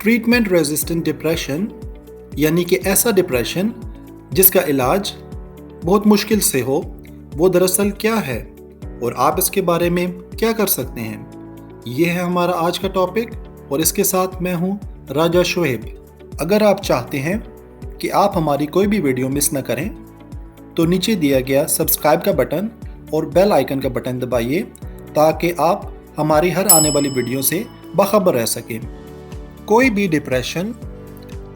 Treatment resistant depression यानी कि ऐसा डिप्रेशन जिसका इलाज बहुत मुश्किल से हो, वो दरअसल क्या है और आप इसके बारे में क्या कर सकते हैं, ये है हमारा आज का टॉपिक। और इसके साथ मैं हूँ राजा शोएब। अगर आप चाहते हैं कि आप हमारी कोई भी वीडियो मिस न करें तो नीचे दिया गया सब्सक्राइब का बटन और बेल आइकन का बटन दबाइए ताकि आप हमारी हर आने वाली वीडियो से बाखबर रह सकें। कोई भी डिप्रेशन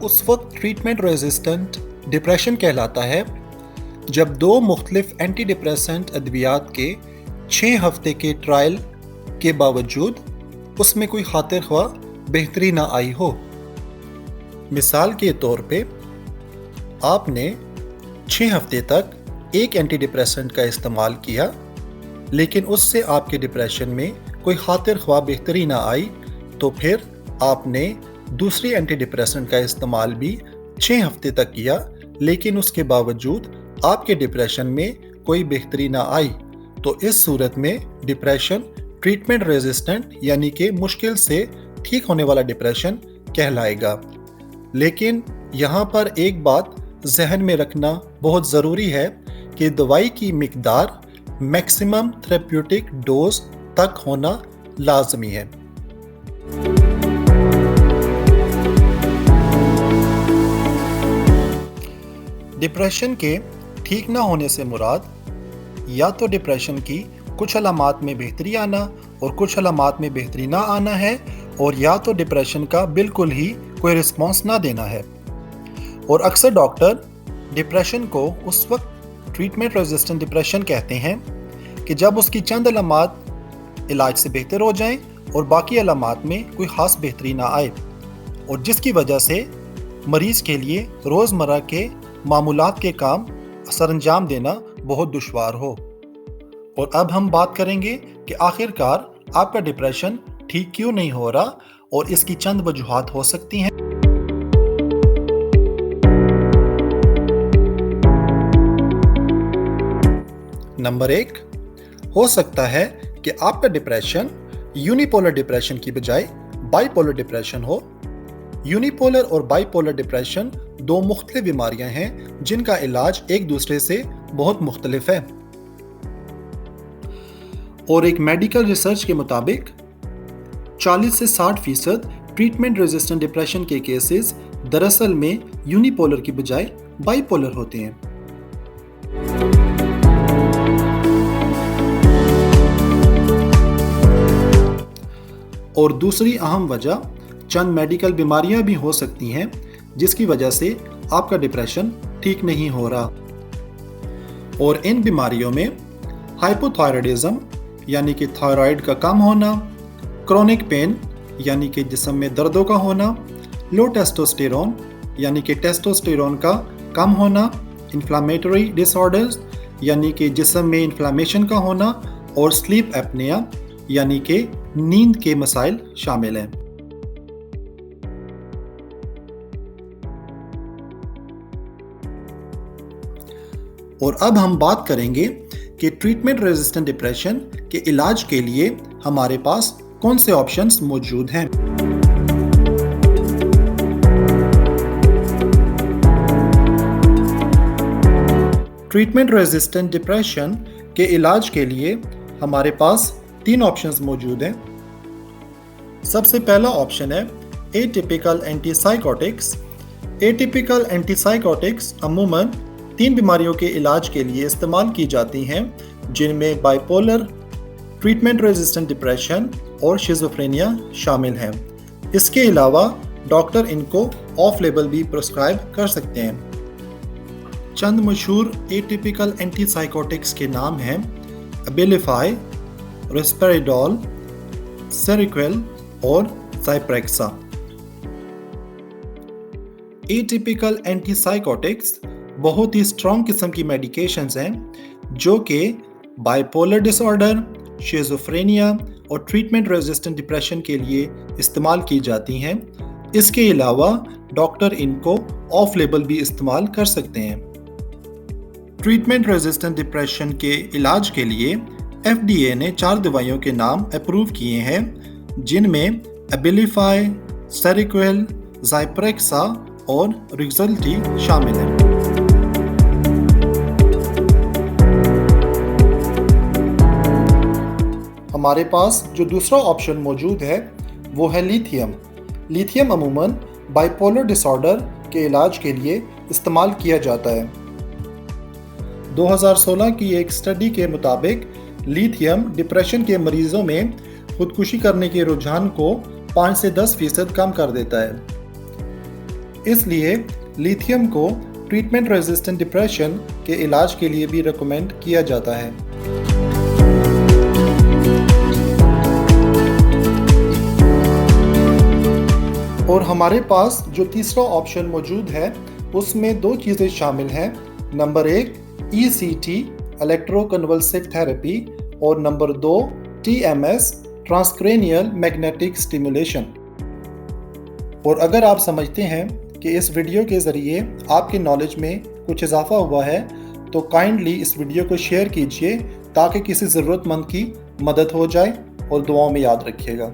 उस वक्त ट्रीटमेंट रेजिस्टेंट डिप्रेशन कहलाता है जब दो मुख्तलिफ एंटी डिप्रेसेंट अद्वियात के 6 हफ्ते के ट्रायल के बावजूद उसमें कोई खातिर ख्वाह बेहतरी ना आई हो। मिसाल के तौर पे आपने 6 हफ्ते तक एक एंटी डिप्रेसेंट का इस्तेमाल किया, लेकिन उससे आपके डिप्रेशन में कोई खातिर ख्वाह बेहतरी ना आई, तो फिर आपने दूसरी एंटी डिप्रेसेंट का इस्तेमाल भी 6 हफ्ते तक किया, लेकिन उसके बावजूद आपके डिप्रेशन में कोई बेहतरी ना आई, तो इस सूरत में डिप्रेशन ट्रीटमेंट रेजिस्टेंट यानी कि मुश्किल से ठीक होने वाला डिप्रेशन कहलाएगा। लेकिन यहाँ पर एक बात जहन में रखना बहुत ज़रूरी है कि दवाई की मिकदार मैक्सिमम थेरेप्यूटिक डोज तक होना लाजमी है। डिप्रेशन के ठीक ना होने से मुराद या तो डिप्रेशन की कुछ अलामात में बेहतरी आना और कुछ अलामात में बेहतरी ना आना है, और या तो डिप्रेशन का बिल्कुल ही कोई रिस्पॉन्स ना देना है। और अक्सर डॉक्टर डिप्रेशन को उस वक्त ट्रीटमेंट रेजिस्टेंट डिप्रेशन कहते हैं कि जब उसकी चंद अलामात इलाज से बेहतर हो जाएं और बाकी अलामात में कोई ख़ास बेहतरी ना आए, और जिसकी वजह से मरीज़ के लिए रोज़मर्रा के मामूलात के काम सरअंजाम देना बहुत दुश्वार हो। और अब हम बात करेंगे कि आखिरकार आपका डिप्रेशन ठीक क्यों नहीं हो रहा और इसकी चंद वजूहात हो सकती हैं। नंबर 1, हो सकता है कि आपका डिप्रेशन यूनिपोलर डिप्रेशन की बजाय बाइपोलर डिप्रेशन हो। यूनिपोलर और बाइपोलर डिप्रेशन दो मुख्तलिफ बीमारियां हैं जिनका इलाज एक दूसरे से बहुत मुख्तलिफ है। और एक मेडिकल रिसर्च के मुताबिक 40 से 60% ट्रीटमेंट रेजिस्टेंट डिप्रेशन के केसेस दरअसल में यूनिपोलर की बजाय बाइपोलर होते हैं। और दूसरी अहम वजह चंद मेडिकल बीमारियां भी हो सकती हैं जिसकी वजह से आपका डिप्रेशन ठीक नहीं हो रहा। और इन बीमारियों में हाइपोथायराइडिज्म यानी कि थायराइड का कम होना, क्रोनिक पेन यानी कि जिस्म में दर्दों का होना, लो टेस्टोस्टेरोन यानी कि टेस्टोस्टेरोन का कम होना, इन्फ्लामेटरी डिसऑर्डर्स यानी कि जिस्म में इन्फ्लामेशन का होना, और स्लीप एपनिया यानी कि नींद के मसाइल शामिल हैं। और अब हम बात करेंगे कि ट्रीटमेंट रेजिस्टेंट डिप्रेशन के इलाज के लिए हमारे पास कौन से ऑप्शंस मौजूद हैं। ट्रीटमेंट रेजिस्टेंट डिप्रेशन के इलाज के लिए हमारे पास 3 ऑप्शंस मौजूद हैं। सबसे पहला ऑप्शन है एटिपिकल एंटीसाइकोटिक्स। एटिपिकल एंटीसाइकोटिक्स अमूमन 3 बीमारियों के इलाज के लिए इस्तेमाल की जाती हैं, जिनमें बाइपोलर, ट्रीटमेंट रेजिस्टेंट डिप्रेशन और शिज़ोफ्रेनिया शामिल हैं। इसके अलावा डॉक्टर इनको ऑफ लेबल भी प्रिस्क्राइब कर सकते हैं। चंद मशहूर एटिपिकल एंटीसाइकोटिक्स के नाम हैं एबिलिफाई, रिस्पेरिडोल, सेरिक्वेल और ज़ाइप्रेक्सा। एटिपिकल एंटीसाइकोटिक्स बहुत ही स्ट्रॉन्ग किस्म की मेडिकेशंस हैं जो कि बाइपोलर डिसऑर्डर, शिज़ोफ्रेनिया और ट्रीटमेंट रेजिस्टेंट डिप्रेशन के लिए इस्तेमाल की जाती हैं। इसके अलावा डॉक्टर इनको ऑफ लेबल भी इस्तेमाल कर सकते हैं। ट्रीटमेंट रेजिस्टेंट डिप्रेशन के इलाज के लिए FDA ने 4 दवाइयों के नाम अप्रूव किए हैं, जिनमें एबिलिफाई, सेरिक्वेल, ज़ायप्रेक्सा और रिक्सल्टी शामिल हैं। हमारे पास जो दूसरा ऑप्शन मौजूद है वो है लिथियम। लिथियम अमूमन बाइपोलर डिसऑर्डर के इलाज के लिए इस्तेमाल किया जाता है। 2016 की एक स्टडी के मुताबिक लिथियम डिप्रेशन के मरीजों में खुदकुशी करने के रुझान को 5 से 10% कम कर देता है। इसलिए लिथियम को ट्रीटमेंट रेजिस्टेंट डिप्रेशन के इलाज के लिए भी रिकमेंड किया जाता है। और हमारे पास जो तीसरा ऑप्शन मौजूद है उसमें 2 चीज़ें शामिल हैं। नंबर 1 ECT इलेक्ट्रोकन्वल्सिव थेरेपी और number 2 TMS transcranial magnetic stimulation. और अगर आप समझते हैं कि इस वीडियो के ज़रिए आपके नॉलेज में कुछ इजाफा हुआ है तो काइंडली इस वीडियो को शेयर कीजिए ताकि किसी ज़रूरतमंद की मदद हो जाए और दुआओं में याद रखिएगा।